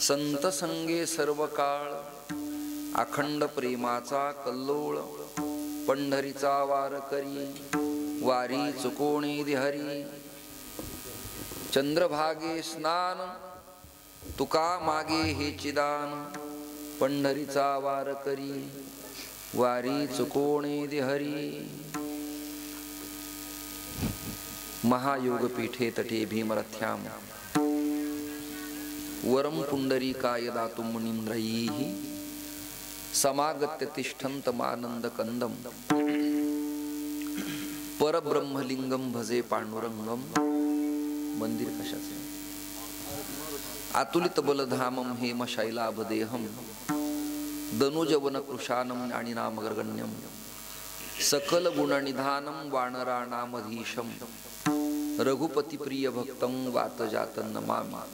संत संगे सर्व काळ अखंड प्रेमाचा कल्लोळ पंढरीचा वार करी वारी चुकोणी दिहरी चंद्रभागे स्नान तुका मागे हे चिदान पंढरीचा वार करी वारी चुकोणी दिहरी महायोगपीठे तटे भीमरथ्याम वरम पुंडरीकाय दातुं मुनींद्रैः समागत्य तिष्ठन्तमानंद कंदम परब्रह्मलिंगम भजे पांडुरंगम. मंदिर कशाचे? अतुलित बलधामम हेम शैलाभदेहम दनुजवन कृशानम आणि नामगर्गण्यम सकल गुणनिधानम वानराणामधीशम रघुपती प्रिय भक्तम वातजातं नमामि.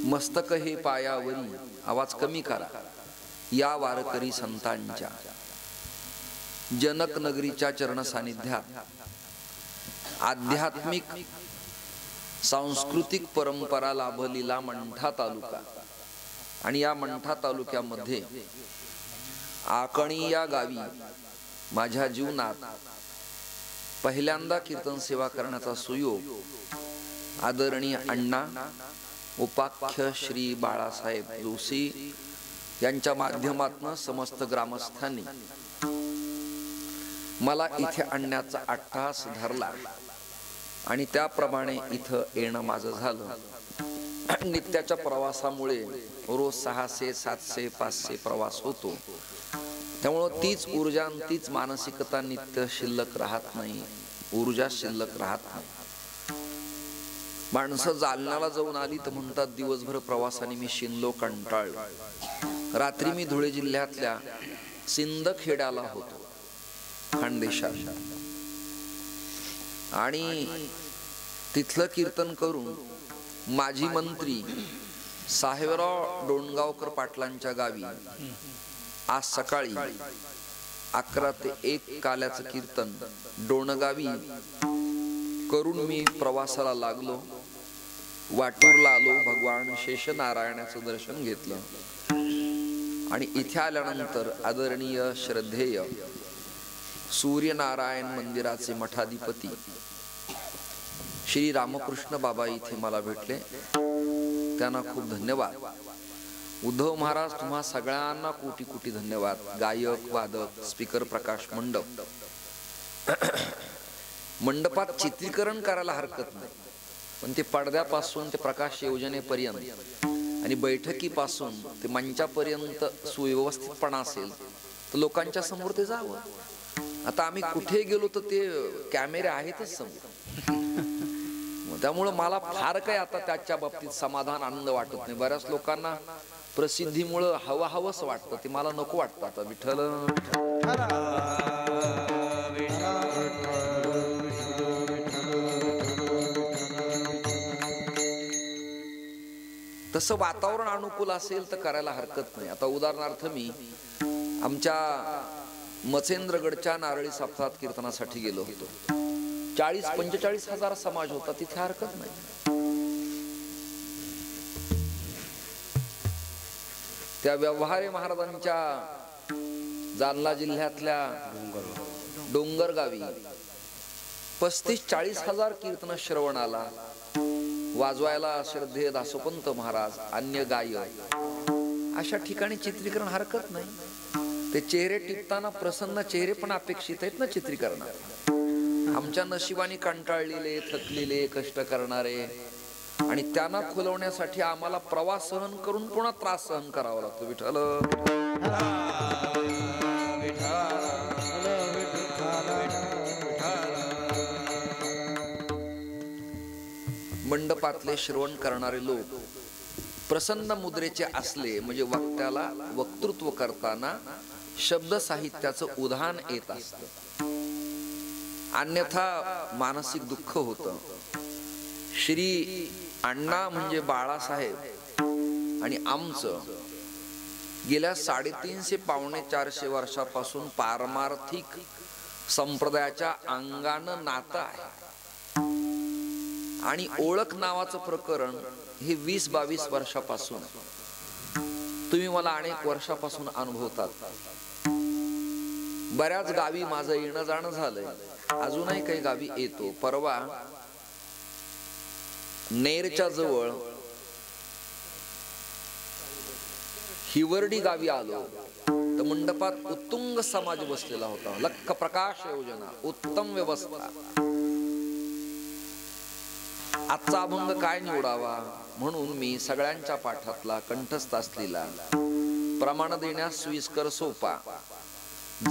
मस्तक हे पायावरी, आवाज कमी करा, या वारकरी संतांच्या जनक नगरीच्या चरण सानिध्यात आध्यात्मिक सांस्कृतिक परंपरा लाभलेला मंठा तालुका आणि या मंठा तालुक्यामध्ये आकणी या गावी माझ्या जीवनात पहिल्यांदा कीर्तन सेवा करण्याचा सुयोग आदरणीय अण्णा उपाख्य श्री बाळासाहेब जोशी यांच्या माध्यमातून समस्त ग्रामस्थांनी मला इथे आणण्याचा अट्टहास धरला आणि त्याप्रमाणे इथं येणं माझं झालं. नित्याच्या प्रवासामुळे रोज 600, 700, 500 प्रवास होतो. त्यामुळे तीच ऊर्जा आणि तीच मानसिकता नित्य शिल्लक राहत नाही, ऊर्जा शिल्लक राहत नाही. माणसं जालन्याला जाऊन आली तर म्हणतात दिवसभर प्रवासाने मी शिनलो, कंटाळलो. रात्री मी धुळे जिल्ह्यातल्या सिंदखेड्याला होतो, खानदेशात, आणि तिथलं कीर्तन करून माजी मंत्री साहेबराव डोणगावकर पाटलांच्या गावी आज सकाळी 11 ते 1 काल्याचं कीर्तन डोणगावी करून मी प्रवासाला लागलो. वाटूरला आलो, भगवान शेषनारायणाचं दर्शन घेतलं आणि इथे आल्यानंतर आदरणीय श्रद्धेय सूर्यनारायण मंदिराचे मठाधिपती श्री रामकृष्ण बाबा इथे मला भेटले. त्यांना खूप धन्यवाद. उद्धव महाराज तुम्हा सगळ्यांना कोटी कोटी धन्यवाद. गायक, वादक, स्पीकर, प्रकाश मंडप, मंडपात चित्रीकरण करायला हरकत नाही, पण ते पडद्यापासून ते प्रकाश योजनेपर्यंत आणि बैठकीपासून ते मंचापर्यंत सुव्यवस्थितपणा असेल तर लोकांच्या समोर ते जावं. आता आम्ही कुठे गेलो तर ते कॅमेरे आहेतच समोर, त्यामुळे मला फार काही आता त्याच्या बाबतीत समाधान, आनंद वाटत नाही. बऱ्याच लोकांना प्रसिद्धीमुळे हवंसं वाटतं, ते मला नको वाटतं. आता विठ्ठल तसं वातावरण अनुकूल असेल तर करायला हरकत नाही. आता उदाहरणार्थ मी आमच्या मचेंद्रगडच्या नारळी सप्ताहात कीर्तनासाठी गेलो होतो. 40-45 हजार समाज होता, तिथे हरकत नाही. त्या व्यवहारे महाराजांच्या जालना जिल्ह्यातल्या डोंगर गावी 35-40 हजार कीर्तन श्रवणाला वाजवायला श्रद्धेय दासोपंत महाराज, अन्य गायक, अशा ठिकाणी चित्रीकरण हरकत नाही. ते चेहरे टिपताना प्रसन्न चेहरे पण अपेक्षित आहेत ना चित्रीकरणात. आमच्या नशिबाने कंटाळलेले, थकलेले, कष्ट करणारे आणि त्यांना खुलवण्यासाठी आम्हाला प्रवास सहन करून पुन्हा त्रास सहन करावा लागतो. विठ्ठल मंडपातले श्रवण करणारे लोक प्रसन्न मुद्रेचे असले म्हणजे वक्त्याला वक्तृत्व करताना शब्द साहित्याचं उधाण येत असतं, अन्यथा मानसिक दुःख होतं. श्री अण्णा म्हणजे बाळासाहेब आणि आमचं गेल्या 350-400 वर्षापासून पारमार्थिक संप्रदायाच्या अंगानं नातं आहे. आणि ओळख नावाचं प्रकरण हे 20-22 वर्षापासून तुम्ही मला अनेक वर्षापासून अनुभवतात. बऱ्याच गावी माझं येणं जाणं झालंय, अजूनही काही गावी येतो. परवा नेरच्या जवळ हिवर्डी गावी आलो तर मंडपात उत्तुंग समाज बसलेला होता. लख प्रकाश योजना, उत्तम व्यवस्था. आजचा अभंग काय निवडावा म्हणून मी सगळ्यांच्या पाठातला कंठस्थ असलेला, प्रमाण देण्यास सोयीस्कर सोपा,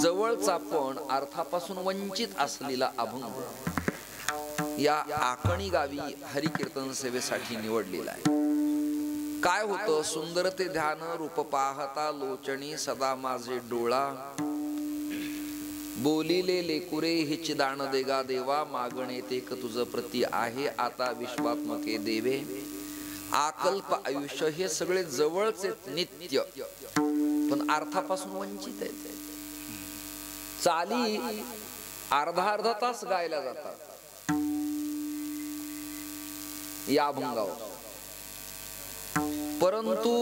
जवळचा पण अर्थापासून वंचित असलेला अभंग या आकणी गावी हरिकीर्तन सेवेसाठी निवडलेला आहे. काय होतं? सुंदरते ध्यान रूप पाहता लोचणी सदा माझे डोळा, बोलिले लेकुरे हिची दान देगा देवा, मागणे ते क तुझ प्रती आहे आता विश्वात्मके देवे. आकल्प आयुष्य हे सगळे जवळचे नित्य पण अर्थापासून वंचित आहेत. चाली अर्धा तास गायला जातात या अभंगावर, परंतु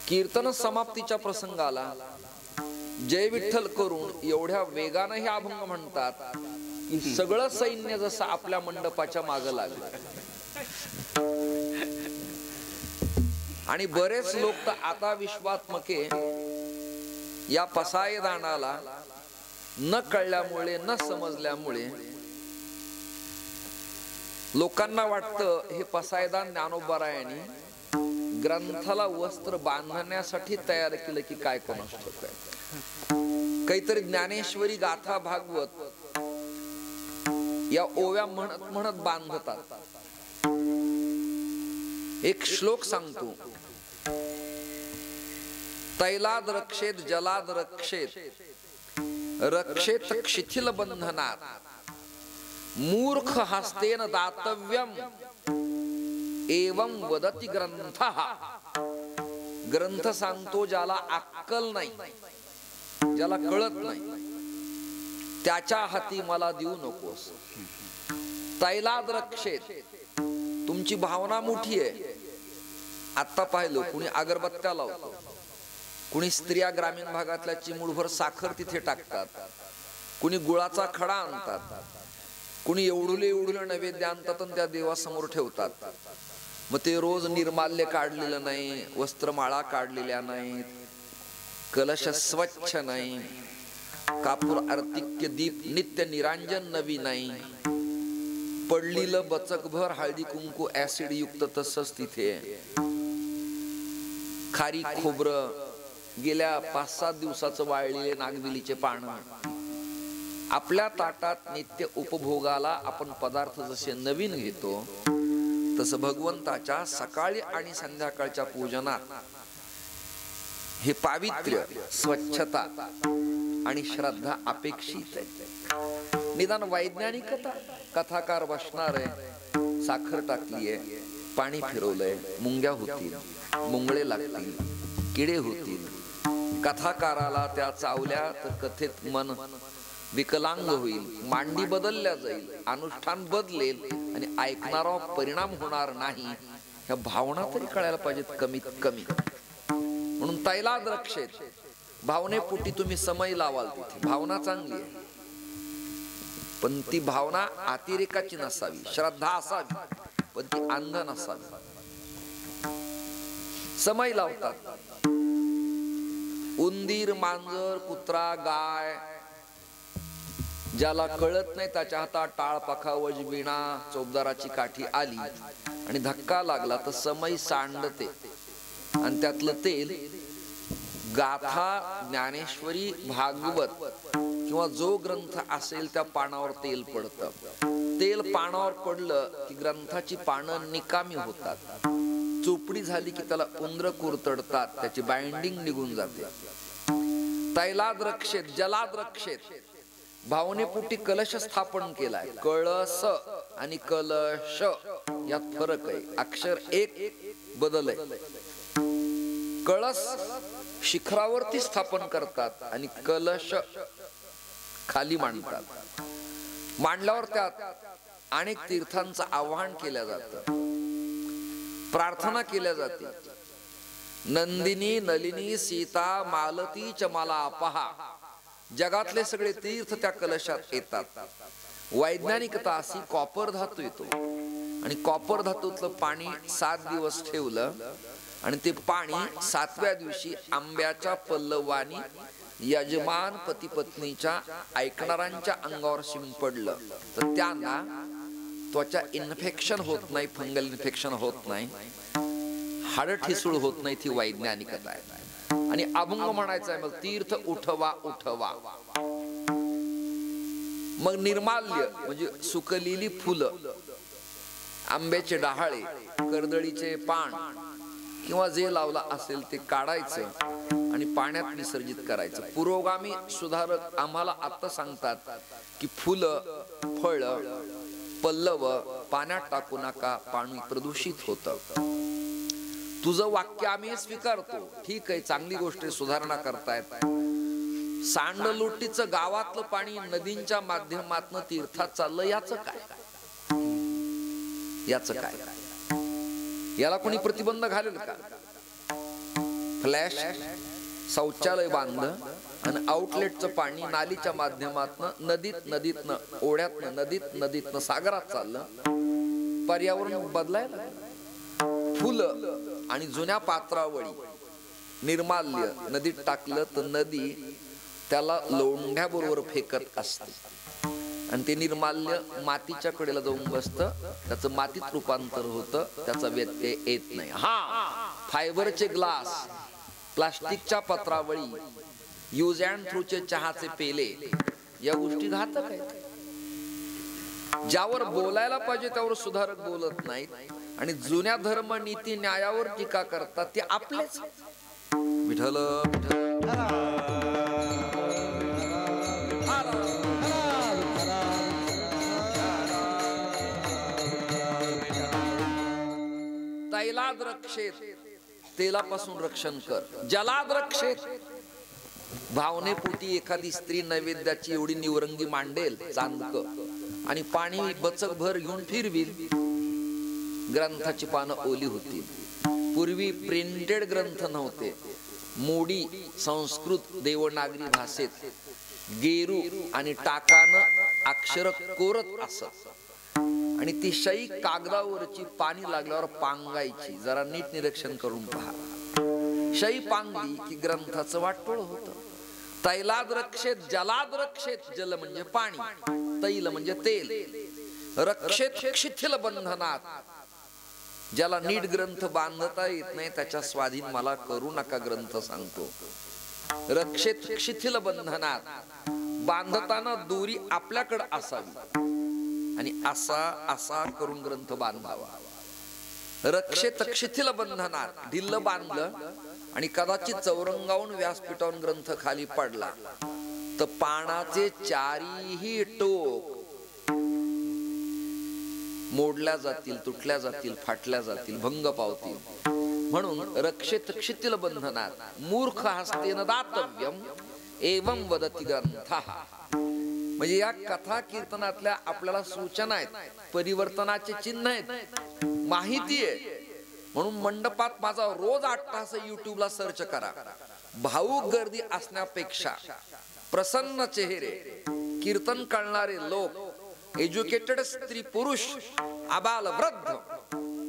कीर्तन समाप्तीच्या प्रसंगाला जय विठ्ठल करून एवढ्या वेगानं हे अभंग म्हणतात की सगळं सैन्य जसं आपल्या मंडपाच्या मागे लागलं. आणि बरेच लोक तर आता विश्वात्मके या पसायदानाला न कळल्यामुळे न समजल्यामुळे लोकांना वाटतं हे पसायदान ज्ञानोबारायांनी ग्रंथाला वस्त्र बांधण्यासाठी तयार केलं की काय कोणास ठाऊक आहे. काहीतरी ज्ञानेश्वरी गाथा भागवत या ओव्या म्हणत म्हणत बांधतात. एक श्लोक सांगतो, तैलाद रक्षेत जलाद रक्षेत रक्षेत शिथिल बंधनात, मूर्ख हस्तेन दातव्यम एवं वदति ग्रंथः. ग्रंथ सांगतो ज्याला अक्कल नाही, ज्याला कळत नाही त्याच्या हाती मला देऊ नकोस. तैलाद रक्षेत, तुमची भावना मोठी आहे. आता पाहिलं कुणी अगरबत्त्या लावतो, कुणी स्त्रिया ग्रामीण भागातल्या चिमूटभर साखर तिथे टाकतात, कुणी गुळाचा खडा आणतात, कुणी एवढुले नैवेद्य आणतात आणि त्या देवासमोर ठेवतात. मग ते रोज निर्माल्य काढलेलं नाही, वस्त्रमाळा काढलेल्या नाहीत, कलश स्वच्छ नाही, कापूर आर्तिक्य दीप नित्य निरांजन नवी नाही, पडलेलं बचकभर हळदी कुंकू ऍसिड युक्त तसंच तिथे, खारी खोबरं, गेल्या 5-7 दिवसाचं वाळलेले नागविलीचे पानं. आपल्या ताटात नित्य उपभोगाला आपण पदार्थ जसे नवीन घेतो तसं भगवंताच्या सकाळी आणि संध्याकाळच्या पूजनात हे पावित्र्य, स्वच्छता आणि श्रद्धा अपेक्षित आहे. निदान वैज्ञानिकता, कथाकार बसणार आहे, साखर टाकलीये, पाणी फिरवलंय, मुंग्या होतील, मुंगळे लागतील, किडे होतील. कथाकाराला त्या चावल्या तर कथेत मन विकलांग होईल, मांडी बदलल्या जाईल, अनुष्ठान बदलेल आणि ऐकणारा परिणाम होणार नाही. ह्या भावना तरी कळायला पाहिजेत कमीत कमी. म्हणून तैलाद रक्षेत, भावनेपोटी तुम्ही समय लावाल तिथे. भावना चांगली आहे पण ती भावना अतिरेकाची नसावी, श्रद्धा असावी पण ती अंध नसावी. समय लावतात उंदीर, मांजर, कुत्रा, गाय, ज्याला कळत नाही त्याच्या हातात टाळपाखा, वजबिणा, चोपदाराची काठी आली आणि धक्का लागला तर समय सांडते आणि त्यातलं तेल गाथा, ज्ञानेश्वरी, भागवत किंवा जो ग्रंथ असेल त्या पानावर तेल पडतं. तेल पानावर पडलं की ग्रंथाची पानं निकामी होतात, चोपडी झाली की त्याला उंदर कुरतडतात, त्याची बाइंडिंग निघून जाते. तैलाद रक्षेत जलाद रक्षेत, भावनेपोटी कलश स्थापन केलाय. कळस आणि कलश यात फरक आहे, अक्षर एक बदल आहे. कळस शिखरावरती स्थापन करतात आणि कलश खाली मांडतात. मांडल्यावर त्यात अनेक तीर्थांचं आवाहन केलं जातं, प्रार्थना केल्या जाते. नंदिनी नलिनी सीता मालती च मला पहा. जगातले सगळे तीर्थ त्या कलशात येतात. वैज्ञानिकता अशी कॉपर धातू येतो आणि कॉपर धातूतलं पाणी 7 दिवस ठेवलं आणि ते पाणी 7व्या दिवशी आंब्याच्या पल्लवानी यजमान पती पत्नीच्या ऐकणाऱ्यांच्या अंगावर शिंपडलं तर त्यांना त्वचा इन्फेक्शन होत नाही, फंगल इन्फेक्शन होत नाही, हाड ठिसूळ होत नाही. ती वैज्ञानिकता आहे. आणि अभंग म्हणायचा आहे, मग तीर्थ उठवा उठवा. मग निर्माल्य म्हणजे सुकलेली फुलं, आंब्याचे डहाळे, कर्दळीचे पान किंवा जे लावला असेल ते काढायचं आणि पाण्यात विसर्जित करायचं. पुरोगामी सुधारक आम्हाला आता सांगतात की फुलं, फळं, पल्लव पाण्यात टाकू नका, पाणी प्रदूषित होतं. तुझं वाक्य आम्ही स्वीकारतो, ठीक आहे, चांगली गोष्ट, सुधारणा करतायत. सांडलोटीचं गावातलं पाणी नदींच्या माध्यमातून तीर्थात चाललं, याचं काय? याचं काय? याला कोणी प्रतिबंध घालेल का? फ्लॅश शौचालय बांधलं आणि आउटलेटचं पाणी नालीच्या माध्यमातून नदीतनं ओढ्यातनं नदीतनं सागरात चाललं. पर्यावरण बदलायला. फुलं आणि जुन्या पात्रावळी निर्माल्य नदीत टाकलं तर नदी त्याला लोंढ्या बरोबर फेकत असते आणि ते निर्माल्य मातीच्या कडेला जाऊन बसतं, त्याचं मातीत रूपांतर होतं, त्याचा व्यत्यय येत नाही. हा, फायबरचे ग्लास, प्लास्टिकच्या पत्रावळी, यूज अँड थ्रूचे चहाचे पेले, या गोष्टी घातक आहेत. ज्यावर बोलायला पाहिजे त्यावर सुधारक बोलत नाहीत आणि जुन्या धर्म नीती न्यायावर टीका करतात, ते आपलेच. विठ्ठल तैलाद रक्षेत, तेलापासून रक्षण कर. जलाद रक्षेत, भावनेपोटी एखादी स्त्री नैवेद्याची एवढी निवरंगी मांडेल चांदक आणि पाणी बचकभर घेऊन फिरवील, ग्रंथाची पानं ओली होतील. पूर्वी प्रिंटेड ग्रंथ नव्हते, मोडी संस्कृत देवनागरी भाषेत गेरू आणि टाकानं अक्षर कोरत असत आणि ती शाई कागदावरची पाणी लागल्यावर पांगायची. जरा नीट निरीक्षण करून पहा. शाई पांगली की ग्रंथाचं वाटोळ होतं. तैलाद रक्षेत, जलाद रक्षेत, जल म्हणजे पाणी, तैल म्हणजे तेल, रक्षेत शिथिल बंधनात. ज्याला नीट ग्रंथ बांधता येत नाही त्याच्या स्वाधीन मला करू नका, ग्रंथ सांगतो. रक्षेत शिथिल बंधनात, बांधताना दोरी आपल्याकडे असावी आणि असा करून ग्रंथ बांधावा. रक्षेत शिथिल बंधनात, ढिल्ल बांधलं आणि कदाचित चौरंगावून व्यासपीठावरून ग्रंथ खाली पडला तर पानाचे चारीही टोक मोडल्या जातील, तुटल्या जातील, फाटल्या जातील, भंग पावतील. म्हणून रक्षेत शिथिल बंधनात, मूर्ख हस्तेन दातव्यम एवं वदति ग्रंथः. म्हणजे या कथा कीर्तनातल्या आपल्याला सूचना आहेत, परिवर्तनाचे चिन्ह आहेत, माहिती आहे. म्हणून मंडपात माझा रोज 8 तास युट्यूबला सर्च करा. भावुक गर्दी असण्यापेक्षा प्रसन्न चेहरे, कीर्तन करणारे लोक, एज्युकेटेड स्त्री पुरुष, आबाल वृद्ध,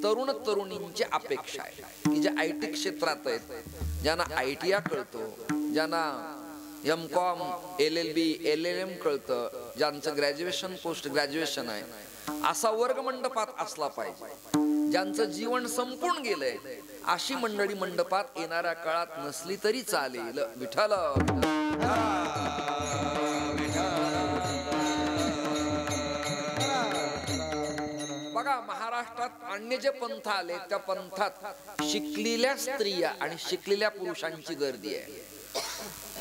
तरुण तरुणींची अपेक्षा आहे की जे IT क्षेत्रात आहेत, ज्यांना ITI कळतो, ज्यांना MCOM, LLB, LLM कळतं, ज्यांचं ग्रॅज्युएशन पोस्ट ग्रॅज्युएशन आहे, असा वर्ग मंडपात असला पाहिजे. ज्यांचं जीवन संपून गेलंय अशी मंडळी मंडपात येणाऱ्या काळात नसली तरी चालेल. विठ्ठल बघा, महाराष्ट्रात अन्य जे पंथ आले त्या पंथात शिकलेल्या स्त्रिया आणि शिकलेल्या पुरुषांची गर्दी आहे.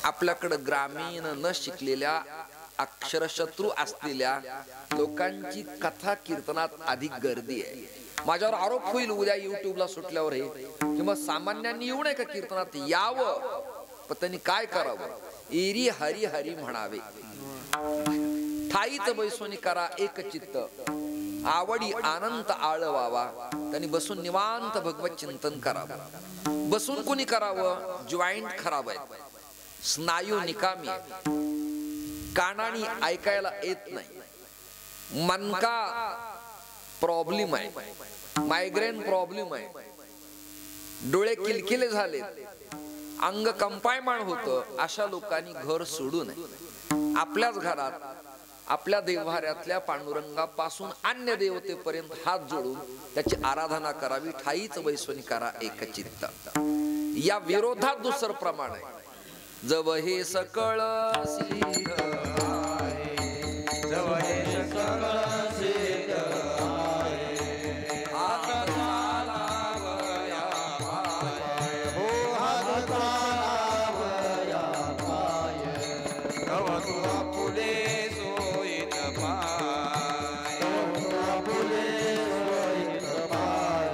आपल्याकडे ग्रामीण न शिकलेल्या अक्षरशत्रू असलेल्या लोकांची कथा कीर्तनात अधिक गर्दी आहे. माझ्यावर आरोप होईल उद्या युट्यूबला सुटल्यावर हे किंवा सामान्यांनी येऊ नये का कीर्तनात? यावं, पण त्यांनी काय करावं? एरी हरी हरी म्हणावे, ठाईत बैसोनी करा एक चित्त, आवडी आनंद आळवावा, त्यांनी बसून निवांत भगवत चिंतन करावं. बसून कोणी करावं? जॉईंट खराब आहेत, स्नायू निकामी आहेत, कानाने ऐकायला येत नाही, मनका प्रॉब्लेम आहे, मायग्रेन प्रॉब्लेम आहे, डोळे किलकिले झाले, अंग कंपायमान होतं, अशा लोकांनी घर सोडू नये. आपल्याच घरात आपल्या देवहाऱ्यातल्या पांडुरंगापासून अन्य देवतेपर्यंत हात जोडून त्याची आराधना करावी. ठाईच वैश्वनी करा एकचित्त. या विरोधात दुसरं प्रमाण आहे. जव हे सकळ सिद्ध आहे, जव हे सकळ सिद्ध आहे, हात चालावया पाय, हो हात चालावया पाय, तव तुला पुढे सोयीत पाय, तुला पुढे सोयीत पाय,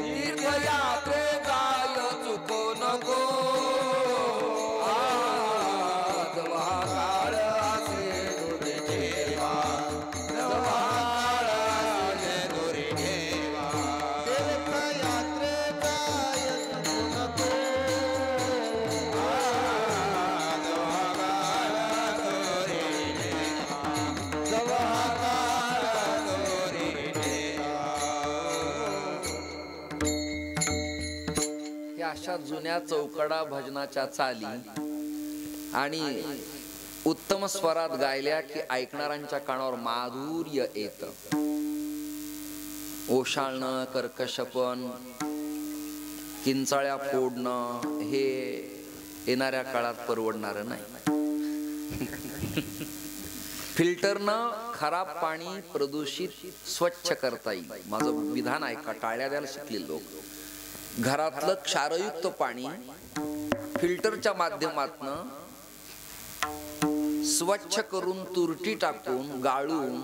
तीर्थयात्रे जाय चुको नको, अशा जुन्या चौकडा भजनाच्या चाली आणि उत्तम स्वरात गायल्या की ऐकणाऱ्यांच्या कानावर माधुर्य येत. ओशाळणं, कर्कशपण, किंचाळ्या फोडणं हे येणाऱ्या काळात परवडणार नाही. फिल्टरनं खराब पाणी प्रदूषित स्वच्छ करता येईल. माझं विधान ऐका, टाळ्या द्यायला शिकले लोक. घरातलं क्षारयुक्त पाणी फिल्टरच्या माध्यमातून स्वच्छ करून तुरटी टाकून गाळून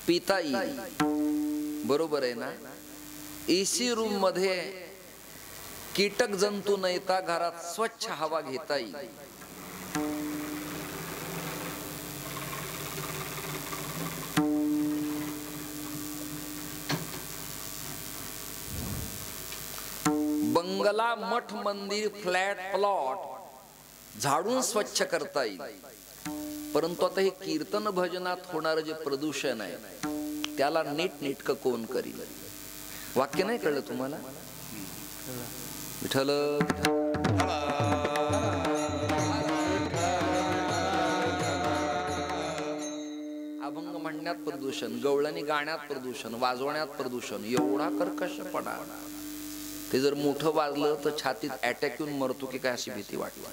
पिता येईल. बरोबर आहे ना? एसी रूम मध्ये कीटक जंतू न येता घरात स्वच्छ हवा घेता येईल. बंगला, मठ, मंदिर, फ्लॅट, प्लॉट झाडून स्वच्छ करता येईल. परंतु आता हे कीर्तन भजनात होणारं जे प्रदूषण आहे त्याला नीट नेटकं कोण करील? वाक्य नाही कळलं तुम्हाला? विठ्ठल अभंग म्हणण्यात प्रदूषण, गवळणी गाण्यात प्रदूषण, वाजवण्यात प्रदूषण, एवढा कर्कशपणा. ते जर मोठं वाजलं तर छातीत अटॅक येऊन मरतो की काय अशी भीती वाटली.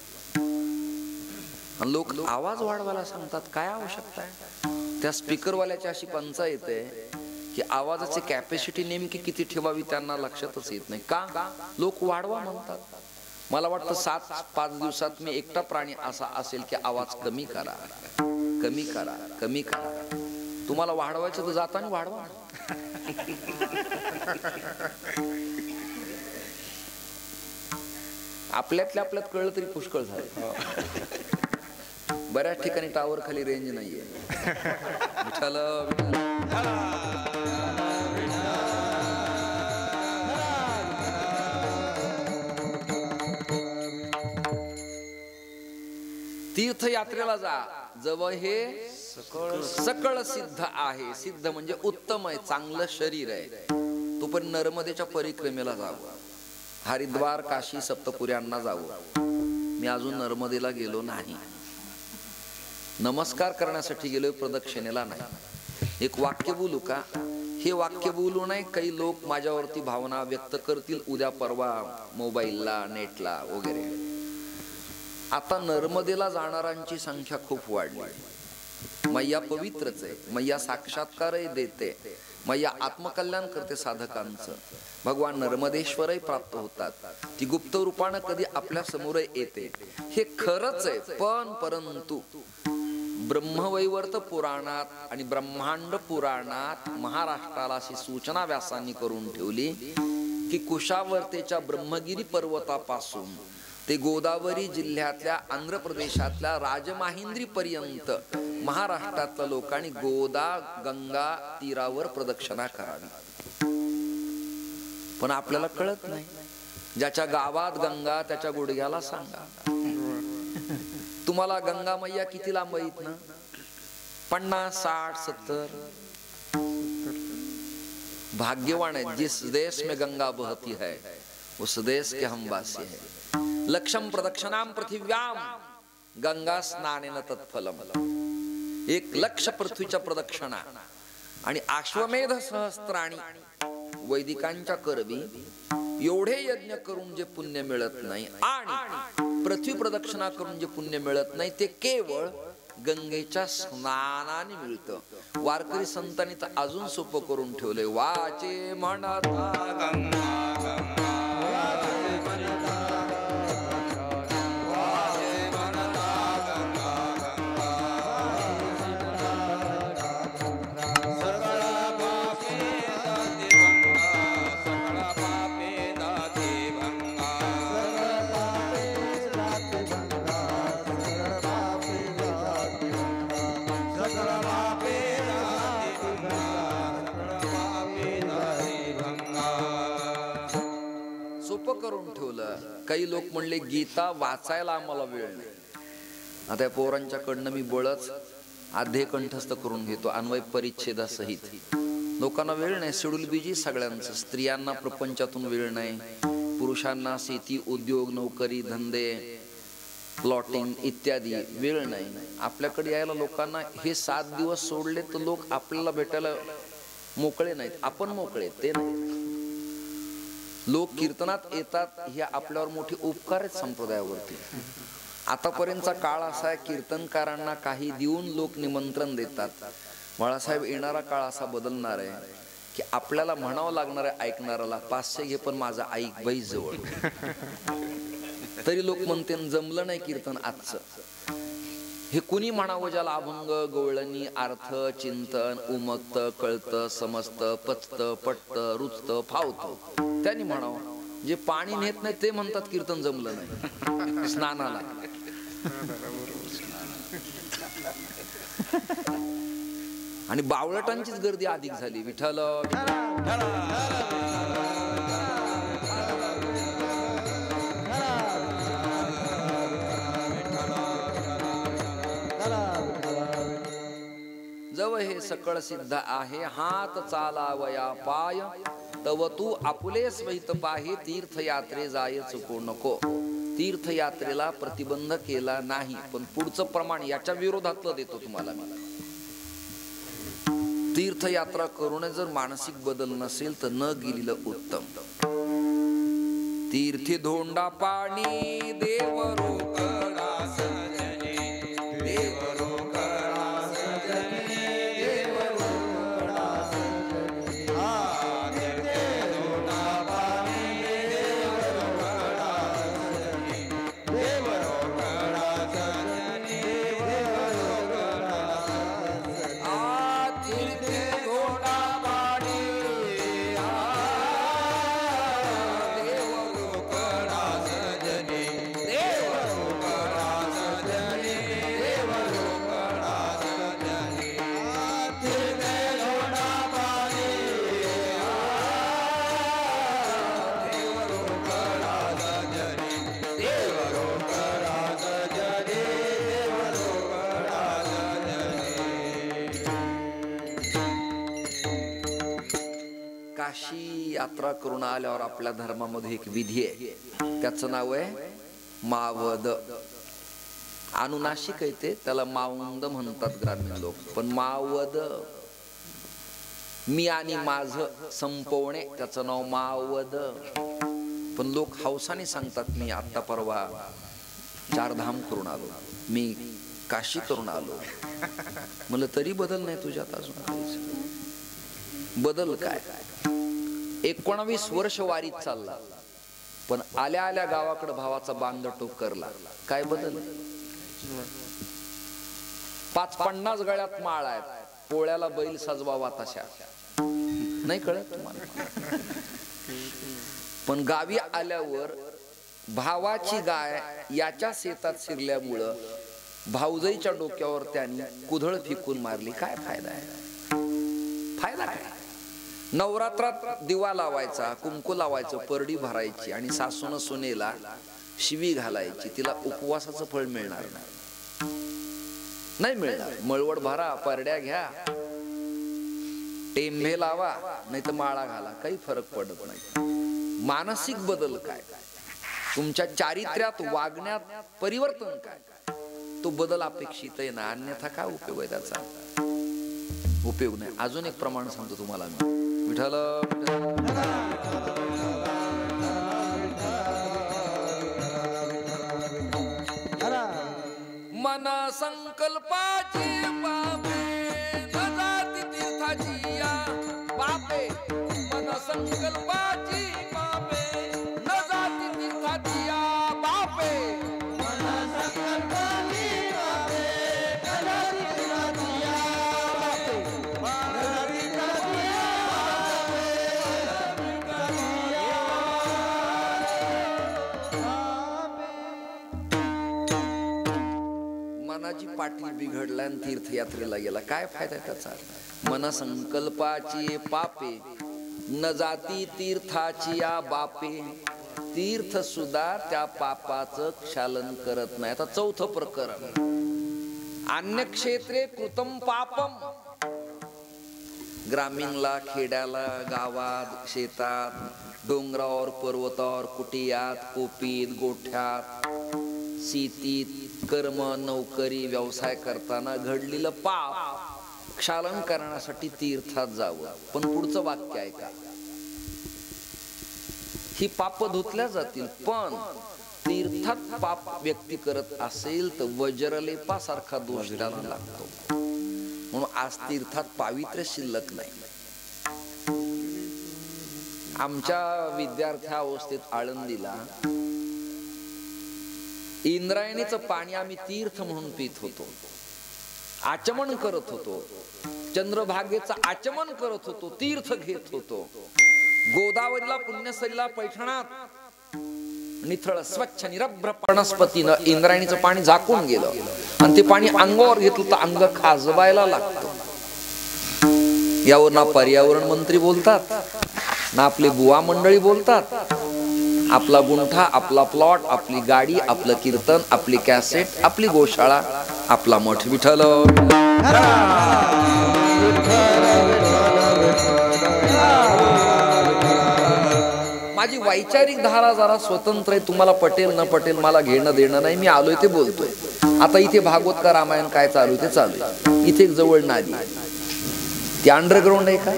लोक आवाज वाढवायला सांगतात, काय आवश्यकता आहे? त्या स्पीकरवाल्याची अशी पंचायत आहे की आवाजाची कॅपॅसिटी नेमकी किती ठेवावी त्यांना लक्षातच येत नाही. का? लोक वाढवा म्हणतात. मला वाटतं 7-5 दिवसात मी एकटा प्राणी असा असेल की आवाज कमी करा, कमी करा, कमी करा. तुम्हाला वाढवायचं तर जाताना वाढवा. आपल्यातल्या आपल्यात कळलं तरी पुष्कळ झालं. बऱ्याच ठिकाणी टावर खाली रेंज नाहीये. विठ्ठल तीर्थयात्रेला जा. जवळ हे सकळ सिद्ध आहे. सिद्ध म्हणजे उत्तम आहे, चांगलं शरीर आहे. तो पण नर्मदेच्या परिक्रमेला जावं. हरिद्वार, काशी, सप्तपुऱ्यांना जावं. मी अजून नर्मदेला गेलो नाही. नमस्कार करण्यासाठी गेलोय, प्रदक्षिणेला नाही. एक वाक्य बोलू का? हे वाक्य बोलू नाही. काही लोक माझ्यावरती भावना व्यक्त करतील उद्या परवा मोबाईलला, नेटला वगैरे. आता नर्मदेला जाणाऱ्यांची संख्या खूप वाढली. मैया पवित्रच आहे. मैया साक्षात्कारही देते. मैया आत्मकल्याण करते साधकांचं. भगवान नर्मदेश्वरही प्राप्त होतात. ती गुप्त रूपानं कधी आपल्या समोर येते, हे खरंच आहे. पण परंतु ब्रह्मवैवर्त पुराणात आणि ब्रह्मांड पुराणात महाराष्ट्राला अशी सूचना व्यासांनी करून ठेवली की कुशावर्तेच्या ब्रह्मगिरी पर्वतापासून ते गोदावरी जिल्ह्यातल्या आंध्र प्रदेशातल्या राजमाहिंद्री पर्यंत महाराष्ट्रातल्या लोकांनी गोदा गंगा तीरावर प्रदक्षिणा करावी. पण आपल्याला कळत नाही. ज्याच्या गावात गंगा त्याच्या गुडघ्याला सांगा. तुम्हाला गंगा मैया किती लांब आहेत ना? 50, 60, 70. भाग्यवान है जिस देश में गंगा बहती है उस देश के हम वासी है. लक्षम प्रदक्षिणाम पृथिव्याम गंगा स्नानेन तत्फलम. 1 लक्ष पृथ्वीच्या प्रदक्षिणा आणि अश्वमेध सहस्त्राणी वैदिकांच्या करवी एवढे यज्ञ करून जे पुण्य मिळत नाही आणि पृथ्वी प्रदक्षिणा करून जे पुण्य मिळत नाही ते केवळ गंगेच्या स्नानाने मिळतं. वारकरी संतांनी तर अजून सोपं करून ठेवलंय. वाचे म्हणता गंगा करून ठेवलं. काही लोक म्हणले गीता वाचायला आम्हाला वेळ नाही. आता या पोरांच्याकडनं मी बळच आधे कंठस्थ करून घेतो अन्वय परिच्छेदासहित. लोकांना वेळ नाही. शेड्यूल बिजी सगळ्यांचं. स्त्रियांना प्रपंचातून वेळ नाही, पुरुषांना शेती उद्योग नोकरी धंदे प्लॉटिंग इत्यादी वेळ नाही. आपल्याकडे यायला लोकांना हे 7 दिवस सोडले तर लोक आपल्याला भेटायला मोकळे नाहीत. आपण मोकळे ते नाही. लोक कीर्तनात येतात हे आपल्यावर मोठे उपकार आहेत संप्रदायावरती. आतापर्यंतचा काळ असा आहे कीर्तनकारांना काही देऊन लोक निमंत्रण देतात. बाळासाहेब येणारा काळ असा बदलणार आहे की आपल्याला म्हणावं लागणार आहे ऐकणाऱ्याला 500 घे पण माझा ऐक बाई जवळ. तरी लोक म्हणते जमलं नाही कीर्तन आजचं. हे कुणी म्हणावं ज्याला अभंग गवळणी अर्थ चिंतन उमगत कळत समजत पचत पटत रुचत फावत त्यांनी म्हणावं. जे पाणी नेत नाही ते म्हणतात कीर्तन जमलं नाही स्नानाला. आणि बावळटांचीच गर्दी अधिक झाली. विठ्ठल जव हे सकळ सिद्ध आहे हात चालावया पाय तव तू आपुले स्वहित पाहे तीर्थयात्रे जाय चुको नको. तीर्थयात्रेला प्रतिबंध केला नाही पण पुढचं प्रमाण याच्या विरोधातलं देतो तुम्हाला मी. तीर्थयात्रा करून जर मानसिक बदल नसेल तर न गेलेलं उत्तम. तीर्थी धोंडा पाणी देव रोकडा सजने देव रोकडा सजने देव रोकडा सजने तीर्थी धोंडा पाणी देव रोकडा सजने देव रोकडा सजने देव रोकडा सजने तीर्थी धोंडा पाणी काशी यात्रा करून आल्यावर आपल्या धर्मामध्ये एक विधी आहे त्याचं नाव आहे मावद. अनुनाशिक आहे ते, त्याला मावंद म्हणतात ग्रामीण लोक. पण मावद मी आणि माझं संपवणे त्याचं नाव मावद. पण लोक हौसाने सांगतात मी आता परवा 4 धाम करून आलो, मी काशी करून आलो. मला तरी बदल नाही तुझ्यात अजून. बदल काय? 19 वर्ष वारीत चालला पण आल्या आल्या गावाकडे भावाचा बांधटोक करला. काय बदल? 50 गळ्यात माळ आहेत, पोळ्याला बैल सजवावा तशा. नाही कळत तुम्हाला? पण गावी आल्यावर भावाची गाय याच्या शेतात शिरल्यामुळं भाऊजाईच्या डोक्यावर त्यांनी कुधळ फिकून मारली. काय फायदा आहे? फायदा काय? नवरात्रात दिवा लावायचा, कुंकू लावायचं, परडी भरायची आणि सासून सुनेला शिवी घालायची. तिला उपवासाचं फळ मिळणार नाही मिळणार. मळवट भरा, परड्या घ्या, टेंभे लावा, नाही तर माळा घाला, काही फरक पडत नाही. मानसिक बदल काय? तुमच्या चारित्र्यात, वागण्यात परिवर्तन काय? तो बदल अपेक्षित आहे ना, अन्यथा काय उपयोग आहे? त्याचा उपयोग नाही. अजून एक प्रमाण सांगतो तुम्हाला मी. विठ्ठल मन संकल्पाची पापे न जाती तीर्थाची या पापे. मन संकल्पाची पापे न जाती तीर्थाची या पापे. मन संकल्पाची पापे न जाती तीर्थाची या मनाची पाठी बिघडला आणि तीर्थयात्रेला गेला. काय फायदा त्याचा? मन संकल्पाची पापे न जाती तीर्थाची या बापे. तीर्थ सुद्धा त्या पापाचं क्षालन करत नाही. आता चौथं प्रकरण. अन्य क्षेत्रे कृतम पापम. ग्रामीणला, खेड्याला, गावात, शेतात, डोंगरावर, पर्वतावर, कुटियात, कोपीत, गोठ्यात, शेतीत, कर्म, नोकरी, व्यवसाय करताना घडलेलं पाप क्षालन करण्यासाठी तीर्थात जावं. पण पुढचं वाक्य आहे का? ही पाप धुतल्या जातील, पण तीर्थात पाप व्यक्ती करत असेल तर वज्रलेपासारखा दोष त्याला लागतो. म्हणून आज तीर्थात पावित्र्य शिल्लक नाही. आमच्या विद्यार्थी अवस्थेत आळंदीला इंद्रायणीचं पाणी आम्ही तीर्थ म्हणून पित होतो, आचमन करत होतो. चंद्रभागेचं आचमन करत होतो, तीर्थ घेत होतो. गोदावरीला, पुण्यसलीला, पैठणात निथळ स्वच्छ निरभ्र वनस्पतीनं इंद्रायणीचं पाणी झाकून गेलं आणि ते पाणी अंगावर घेतलं तर अंग खाजवायला लागतं. यावर ना पर्यावरण मंत्री बोलतात, ना आपले बुवा मंडळी बोलतात. आपला गुंठा, आपला प्लॉट, आपली गाडी, आपलं कीर्तन, आपली कॅसेट, आपली गोशाळा, आपला मठ. विठ्ठल माझी वैचारिक धारा जरा स्वतंत्र आहे. तुम्हाला पटेल न पटेल मला घेणं देणं नाही. मी आलोय ते बोलतोय. आता इथे भागवत का रामायण काय चालू ते चालू आहे. इथे एक जवळ नादी, ती अंडरग्राऊंड आहे का?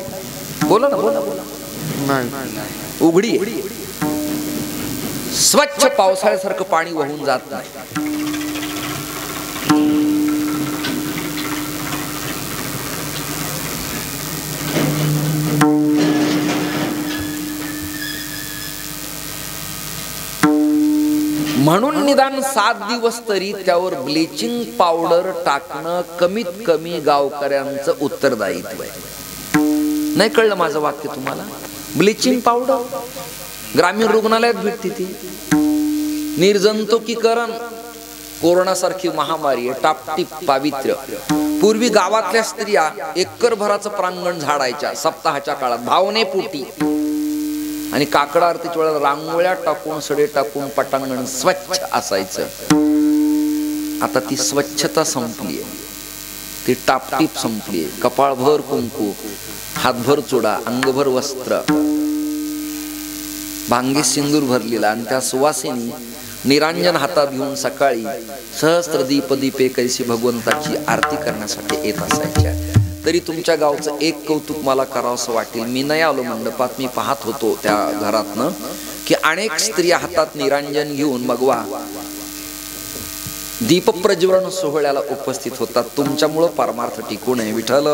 बोला ना, बोला बोला. उघडी स्वच्छ पावसाळ्यासारखं पाणी वाहून जात नाही. म्हणून निदान 7 दिवस तरी त्यावर ब्लिचिंग पावडर टाकणं कमीत कमी गावकऱ्यांचं उत्तरदायित्व आहे. नाही कळलं माझं वाक्य तुम्हाला? ब्लिचिंग पावडर ग्रामीण रुग्णालयात भेटते. ती निर्जंतुकीकरण, कोरोना सारखी महामारी आहे. टापटीप पावित्र्य. पूर्वी गावातल्या स्त्रिया एकर भराचं प्रांगण झाडायच्या सप्ताहाच्या काळात भावनेपोटी, आणि काकडा आरतीच्या वेळेला रांगोळ्या टाकून, सडे टाकून पटांगण स्वच्छ असायचं. आता ती स्वच्छता संपली आहे, ती टापटीप संपली आहे. कपाळभर कुंकू, हातभर चुडा, अंगभर वस्त्र, भांगी सिंदूर भरलेला, आणि त्या सुवासिनी निरांजन हातात घेऊन सकाळी सहस्त्र दीप दीपे कैसी भगवंताची आरती करण्यासाठी येत असायच्या. तरी तुमच्या गावचं एक कौतुक मला करावंसं वाटेल. मी नाही आलो मंडपात, मी पाहत होतो त्या घरातनं की अनेक स्त्रिया हातात निरांजन घेऊन भगवा दीप प्रज्वलन सोहळ्याला उपस्थित होतात. तुमच्यामुळं परमार्थ टिकून आहे. विठ्ठल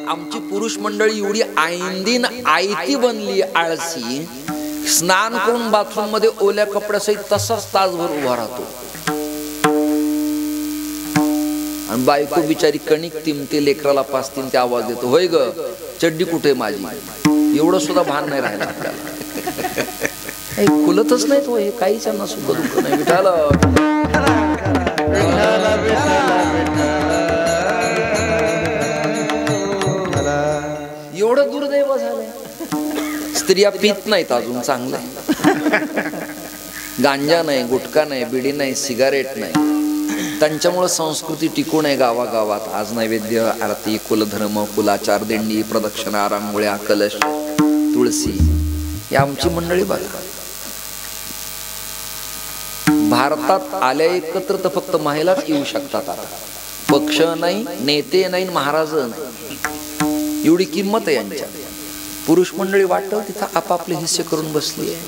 आमची पुरुष मंडळी एवढी आयंदीन आयती बनली, आळसी. स्नान करून बाथरूम मध्ये ओल्या कपड्यासहित तसाच तासभर उभा राहतो. आणि बायको बिचारी कणिक तिमते लेकराला पाचतीन ते आवाज देतो, होय ग चड्डी कुठे माझी, एवढं सुद्धा भान नाही राहिलं आपल्याला. खुलतच नाही तो, हे काहीच यांना सुद्धा दुःख नाही. विठाला एवढं दुर्दैव झालंय. स्त्रिया पित नाहीत अजून, चांगलं आहे. गांजा नाही, गुटखा नाही, बिडी नाही, सिगारेट नाही. त्यांच्यामुळे संस्कृती टिकून आहे गावागावात. आज नैवेद्य, आरती, कुलधर्म, कुलाचार, दिंडी, प्रदक्षिणा, रांगोळ्या, कलश, तुळशी, ही आमची मंडळी बघा. भारतात आल्या एकत्र तर फक्त महिलाच येऊ शकतात. आता पक्ष नाही, नेते नाही, महाराज नाही, एवढी किंमत आहे यांच्या. पुरुष मंडळी वाटतं तिथं आपापले हिस्से करून बसली आहे.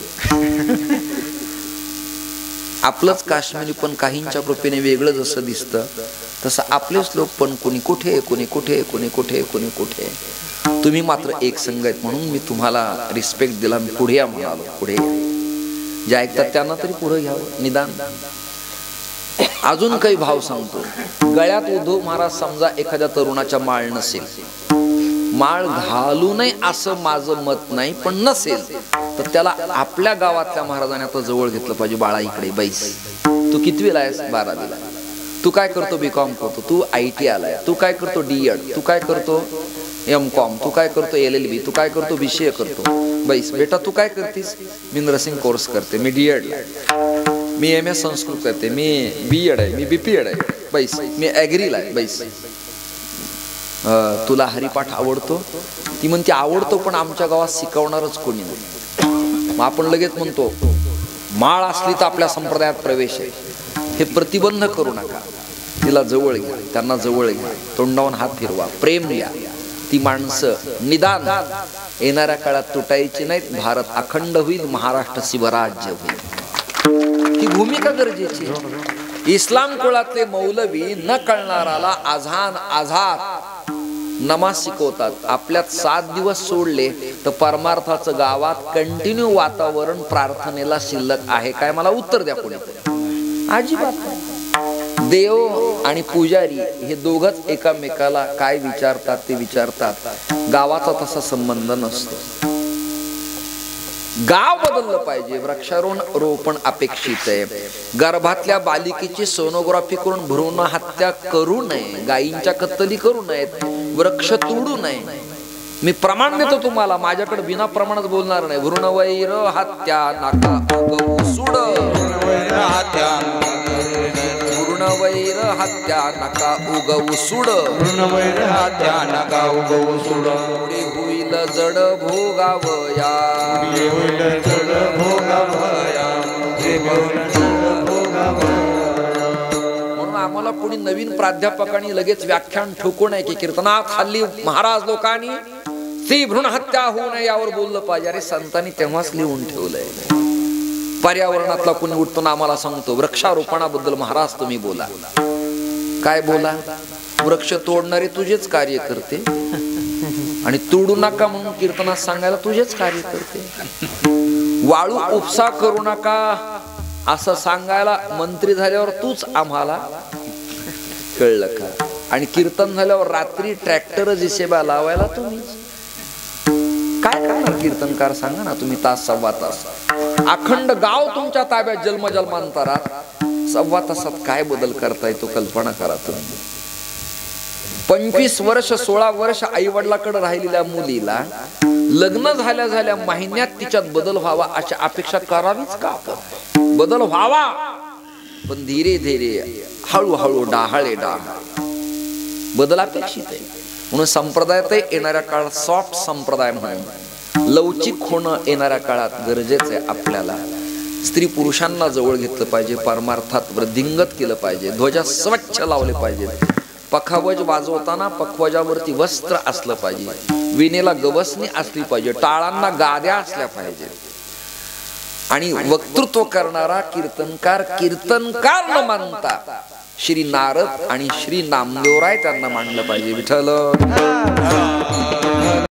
आपलंच काश्मीरी पण काहींच्या कृपेने वेगळं जसं दिसतं तसं आपलेच लोक पण कोणी कुठे, कोणी कुठे, कोणी कुठे, कोणी कुठे. तुम्ही मात्र एक संघ आहेत म्हणून मी तुम्हाला रिस्पेक्ट दिला. मी पुढे या म्हणालो, पुढे या. जे ऐकतात त्यांना तरी पुढे घ्यावं निदान. अजून काही भाव सांगतो. गळ्यात उद्धव महाराज समजा एखाद्या तरुणाच्या माळ नसेल, माळ घालू नये असं माझं मत नाही, पण नसेल तर त्याला आपल्या गावातल्या महाराजांनी आता जवळ घेतलं पाहिजे. बाळा इकडे बैस, तू कितवीला आहेस? 12वीला. तू काय करतो? BCom करतो. तू IT आलाय. तू काय करतो? D.Ed. तू काय करतो? M.Com. तू काय करतो? LLB. तू काय करतो? BCA करतो. बैस बेटा, तू काय करतीस? मी नर्सिंग कोर्स करते, मी D.Ed ला, मी MS संस्कृत करते, मी B.Ed आहे, मी B.Ped आहे. बैस, मी ॲग्रीला आहे. बैस. तुला हरिपाठ आवडतो? ती म्हणते आवडतो, पण आमच्या गावात शिकवणारच कोणी नाही. मग आपण लगेच म्हणतो माळ असली तर आपल्या संप्रदायात प्रवेश आहे. हे प्रतिबंध करू नका. तिला जवळ घ्या, त्यांना जवळ घ्या, तोंडावून हात फिरवा, प्रेम द्या. ती माणसं निदान येणाऱ्या काळात तुटायची नाहीत. भारत अखंड होईल, महाराष्ट्र शिवराज्य होईल. ही भूमिका गरजेची. इस्लाम कुळातले मौलवी न कळणाराला आझान आझाद नमाज शिकवतात. आपल्यात 7 दिवस सोडले तर परमार्थाचं गावात कंटिन्यू वातावरण प्रार्थनेला शिल्लक आहे काय? मला उत्तर द्या कोणी. अजिबात. देव आणि पुजारी हे दोघच एकामेकाला काय विचारतात ते विचारतात. गावाचा तसा संबंध नसतो. गाव बदललं पाहिजे. वृक्षारोपण अपेक्षित आहे. गर्भातल्या बालिकेची सोनोग्राफी करून भ्रूण हत्या करू नये, गायींच्या कत्तली करू नयेत, वृक्ष तोडू नये. मी प्रमाण देतो तुम्हाला, माझ्याकडे बिना प्रमाणात बोलणार नाही. भ्रूणवैर हत्या नका उगवू सूड, भ्रूणवैर हत्या नका उगवू सूड, भ्रूणवैर हत्या नका उगवू सूड. पुढे होईल जड भोगावया, पुढे होईल जड भोगावया, म्हणून आम्हाला कोणी नवीन प्राध्यापकांनी लगेच व्याख्यान ठोकू नये की कीर्तनात हल्ली महाराज लोकांनी स्त्री भ्रूण हत्या होऊ नये यावर बोललं पाहिजे. अरे संतांनी तेव्हाच लिहून ठेवलंय. पर्यावरणातला कोणी उठतो ना आम्हाला सांगतो वृक्षारोपणाबद्दल महाराज तुम्ही बोला. काय बोला? वृक्ष तोडणारे तुझेच कार्य करते आणि तोडू नका म्हणून कीर्तनात सांगायला तुझेच कार्य करते. वाळू उपसा करू नका असं सांगायला मंत्री झाल्यावर तूच आम्हाला कळलं का? आणि कीर्तन झाल्यावर रात्री ट्रॅक्टर जिसेबा लावायला तुम्ही काय करणार कीर्तनकार? सांगा ना तुम्ही. तास 1.25 तास अखंड गाव तुमच्या ताब्यात जन्मजन्मांतरात 1.25 तासात काय बदल करता येतो कल्पना करा तुम्ही. 25 वर्ष 16 वर्ष आई वडिलाकडे राहिलेल्या मुलीला लग्न झाल्या झाल्या महिन्यात तिच्यात बदल व्हावा अशी अपेक्षा करावीच का? बदल व्हावा पण धीरे धीरे हळूहळू डाहाळे बदल अपेक्षित आहे. म्हणून संप्रदायात येणाऱ्या काळात सॉफ्ट संप्रदाय म्हणून लवचिक होणं येणाऱ्या काळात गरजेचं आहे. आपल्याला स्त्री पुरुषांना जवळ घेतलं पाहिजे, परमार्थात वृद्धिंगत केलं पाहिजे, ध्वजा स्वच्छ लावले पाहिजे, पखावज वाजवताना पखवाजावरती वस्त्र असलं पाहिजे, विनेला गवसणी असली पाहिजे, टाळांना गाद्या असल्या पाहिजे. आणि वक्तृत्व करणारा कीर्तनकार न मानता श्री नारद आणि श्री नामदेवराय त्यांना मानलं पाहिजे. विठ्ठल